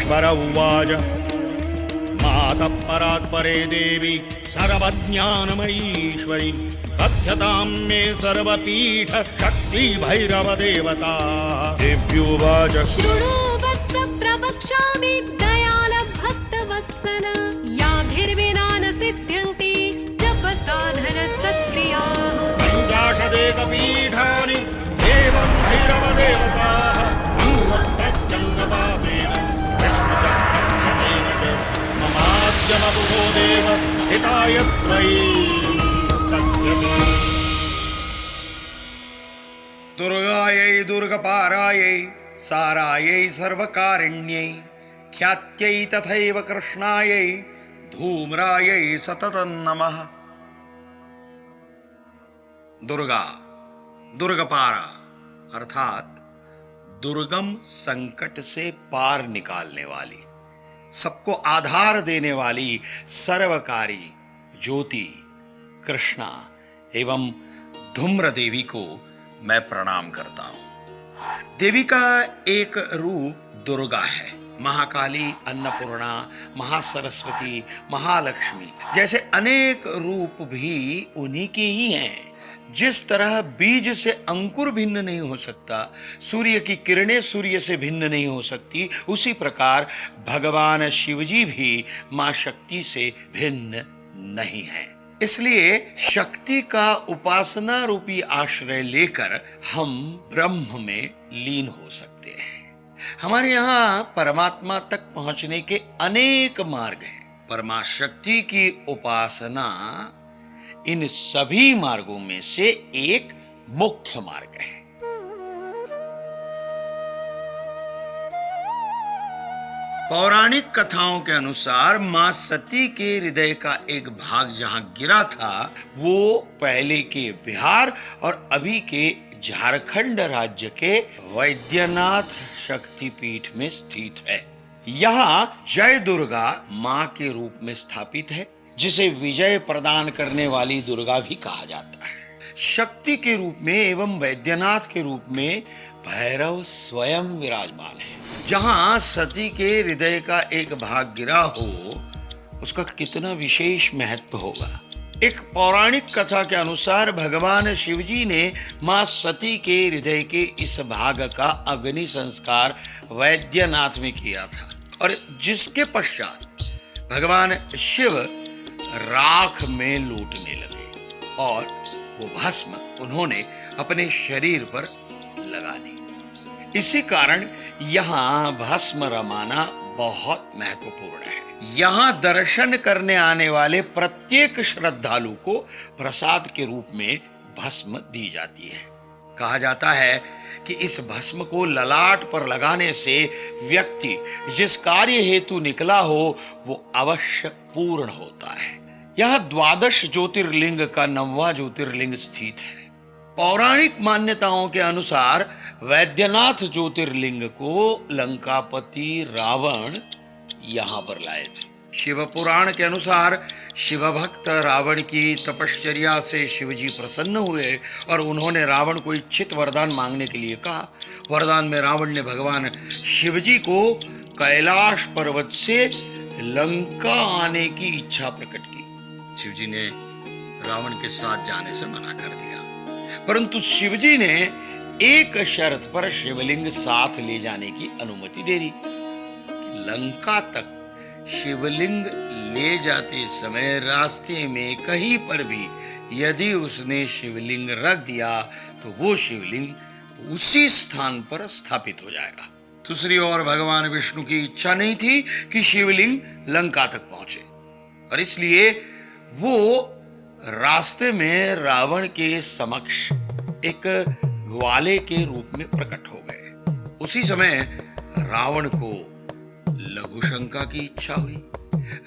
परमेश्वर उवाच मातः परात् परे देवी सर्वज्ञानमयीश्वरी कथ्यतां मे सर्वपीठ शक्ति भैरव देवता देव्योवाच शृणु वत्स प्रवक्ष्यामि दयाल भक्तवत्सल याभिर्विना न सिद्ध्यन्ति जप साधन सत्क्रियाः पञ्चाशदेकपीठानि देवं भैरव देवताः अनुवत्तत्यङ्गपापेन विष्णुचक्रक्षतेन च ममाद्यमबुधो देव हिताय त्वयि कथ्यते। दुर्गायै दुर्गपारायै सारायै सर्वकारिण्यै ख्यात्यै तथैव कृष्णायै धूम्रायै सततं नमः। दुर्गा, दुर्गपारा अर्थात दुर्गम संकट से पार निकालने वाली, सबको आधार देने वाली सर्वकारी ज्योति कृष्णा एवं धूम्र देवी को मैं प्रणाम करता हूं। देवी का एक रूप दुर्गा है। महाकाली, अन्नपूर्णा, महासरस्वती, महालक्ष्मी जैसे अनेक रूप भी उन्हीं के ही हैं। जिस तरह बीज से अंकुर भिन्न नहीं हो सकता, सूर्य की किरणें सूर्य से भिन्न नहीं हो सकती, उसी प्रकार भगवान शिवजी भी मां शक्ति से भिन्न नहीं है। इसलिए शक्ति का उपासना रूपी आश्रय लेकर हम ब्रह्म में लीन हो सकते हैं। हमारे यहाँ परमात्मा तक पहुंचने के अनेक मार्ग हैं। परमाशक्ति की उपासना इन सभी मार्गों में से एक मुख्य मार्ग है। पौराणिक कथाओं के अनुसार मां सती के हृदय का एक भाग जहां गिरा था वो पहले के बिहार और अभी के झारखंड राज्य के वैद्यनाथ शक्तिपीठ में स्थित है। यहाँ जय दुर्गा मां के रूप में स्थापित है, जिसे विजय प्रदान करने वाली दुर्गा भी कहा जाता है। शक्ति के रूप में एवं वैद्यनाथ के रूप में भैरव स्वयं विराजमान है। जहां सती के हृदय का एक भाग गिरा हो, उसका कितना विशेष महत्व होगा। एक पौराणिक कथा के अनुसार भगवान शिवजी ने मां सती के हृदय के इस भाग का अग्नि संस्कार वैद्यनाथ में किया था और जिसके पश्चात भगवान शिव राख में लूटने लगे और वो भस्म उन्होंने अपने शरीर पर लगा दी। इसी कारण यहाँ भस्म रमाना बहुत महत्वपूर्ण है। यहाँ दर्शन करने आने वाले प्रत्येक श्रद्धालु को प्रसाद के रूप में भस्म दी जाती है। कहा जाता है कि इस भस्म को ललाट पर लगाने से व्यक्ति जिस कार्य हेतु निकला हो वो अवश्य पूर्ण होता है। यहाँ 12 ज्योतिर्लिंग का 9वां ज्योतिर्लिंग स्थित है। पौराणिक मान्यताओं के अनुसार वैद्यनाथ ज्योतिर्लिंग को लंकापति रावण यहाँ पर लाए थे। शिव पुराण के अनुसार शिव भक्त रावण की तपश्चर्या से शिवजी प्रसन्न हुए और उन्होंने रावण को इच्छित वरदान मांगने के लिए कहा। वरदान में रावण ने भगवान शिवजी को कैलाश पर्वत से लंका आने की इच्छा प्रकट की। शिवजी ने रावण के साथ जाने से मना कर दिया, परंतु शिवजी ने एक शर्त पर शिवलिंग साथ ले जाने की अनुमति दे दी। लंका तक शिवलिंग ले जाते समय रास्ते में कहीं पर भी यदि उसने शिवलिंग रख दिया तो वो शिवलिंग उसी स्थान पर स्थापित हो जाएगा। दूसरी ओर भगवान विष्णु की इच्छा नहीं थी कि शिवलिंग लंका तक पहुंचे और इसलिए वो रास्ते में रावण के समक्ष एक ग्वाले के रूप में प्रकट हो गए। उसी समय रावण को लघु शंका की इच्छा हुई।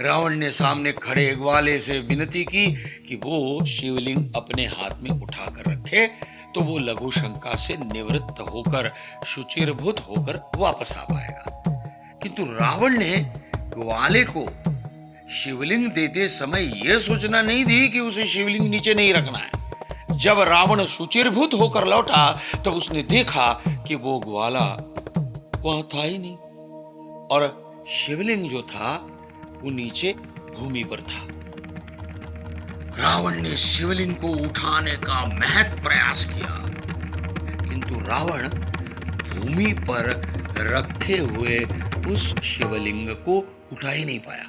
रावण ने सामने खड़े ग्वाले से विनती की कि वो शिवलिंग अपने हाथ में उठाकर रखे तो वो लघु शंका से निवृत्त होकर शुचिर्भूत होकर वापस आ पाएगा। किंतु रावण ने ग्वाले को शिवलिंग देते समय यह सूचना नहीं दी कि उसे शिवलिंग नीचे नहीं रखना है। जब रावण शुचिर्भूत होकर लौटा तब उसने देखा कि वो ग्वाला वहां था ही नहीं और शिवलिंग जो था वो नीचे भूमि पर था। रावण ने शिवलिंग को उठाने का महत प्रयास किया, किंतु रावण भूमि पर रखे हुए उस शिवलिंग को उठा ही नहीं पाया।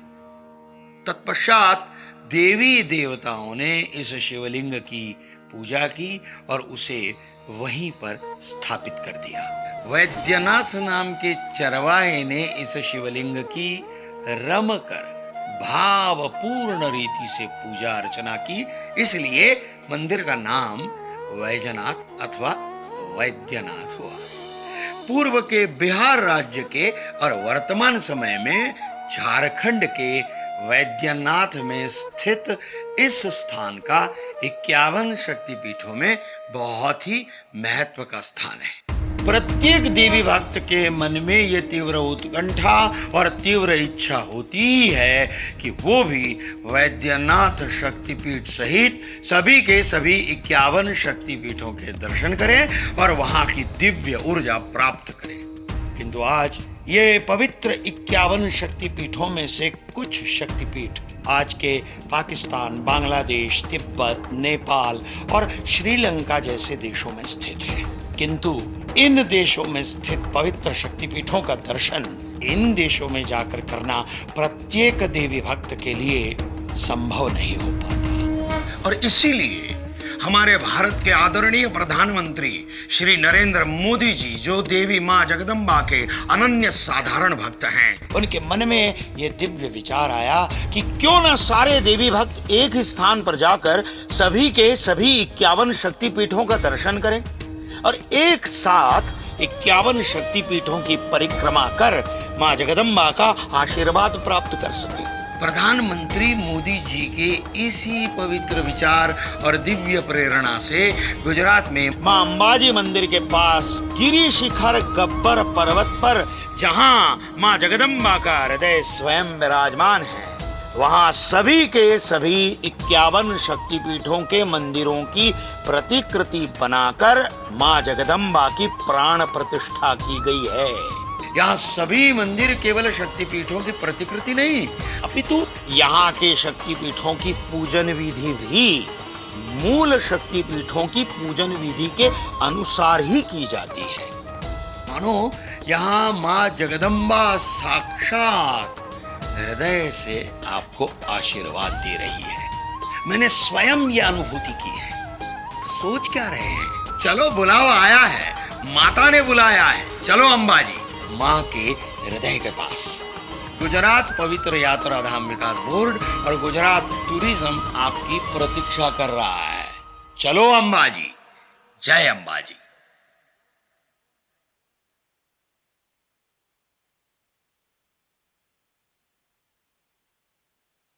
तत्पश्चात देवी देवताओं ने इस शिवलिंग की पूजा की और उसे वहीं पर स्थापित कर दिया। वैद्यनाथ नाम के चरवाहे ने इस शिवलिंग की रमकर भावपूर्ण रीति से पूजा अर्चना की, इसलिए मंदिर का नाम वैजनाथ अथवा वैद्यनाथ हुआ। पूर्व के बिहार राज्य के और वर्तमान समय में झारखंड के वैद्यनाथ में स्थित इस स्थान का 51 शक्तिपीठों में बहुत ही महत्व का स्थान है। प्रत्येक देवी भक्त के मन में यह तीव्र उत्कंठा और तीव्र इच्छा होती ही है कि वो भी वैद्यनाथ शक्तिपीठ सहित सभी के सभी 51 शक्तिपीठों के दर्शन करें और वहां की दिव्य ऊर्जा प्राप्त करें। किंतु आज ये पवित्र 51 शक्तिपीठों में से कुछ शक्तिपीठ आज के पाकिस्तान, बांग्लादेश, तिब्बत, नेपाल और श्रीलंका जैसे देशों में स्थित है। किंतु इन देशों में स्थित पवित्र शक्तिपीठों का दर्शन इन देशों में जाकर करना प्रत्येक देवी भक्त के लिए संभव नहीं हो पाता। और इसीलिए हमारे भारत के आदरणीय प्रधानमंत्री श्री नरेंद्र मोदी जी, जो देवी मां जगदम्बा के अनन्य साधारण भक्त हैं, उनके मन में यह दिव्य विचार आया कि क्यों न सारे देवी भक्त एक ही स्थान पर जाकर सभी के सभी 51 शक्तिपीठों का दर्शन करें और एक साथ 51 शक्तिपीठों की परिक्रमा कर मां जगदम्बा का आशीर्वाद प्राप्त कर सके। प्रधानमंत्री मोदी जी के इसी पवित्र विचार और दिव्य प्रेरणा से गुजरात में मां अंबाजी मंदिर के पास गिरी शिखर गब्बर पर्वत पर, जहां मां जगदम्बा का हृदय स्वयं विराजमान है, वहां सभी के सभी 51 शक्तिपीठों के मंदिरों की प्रतिकृति बनाकर मां जगदम्बा की प्राण प्रतिष्ठा की गई है। यहाँ सभी मंदिर केवल शक्तिपीठों की प्रतिकृति नहीं, अपितु यहाँ के शक्तिपीठों की पूजन विधि भी मूल शक्तिपीठों की पूजन विधि के अनुसार ही की जाती है। मानो यहाँ मां जगदम्बा साक्षात हृदय से आपको आशीर्वाद दे रही है। मैंने स्वयं यह अनुभूति की है। तो सोच क्या रहे हैं? चलो, बुलावा आया है, माता ने बुलाया है, चलो अंबाजी मां के हृदय के पास। गुजरात पवित्र यात्रा धाम विकास बोर्ड और गुजरात टूरिज्म आपकी प्रतीक्षा कर रहा है। चलो अंबाजी, जय अंबाजी।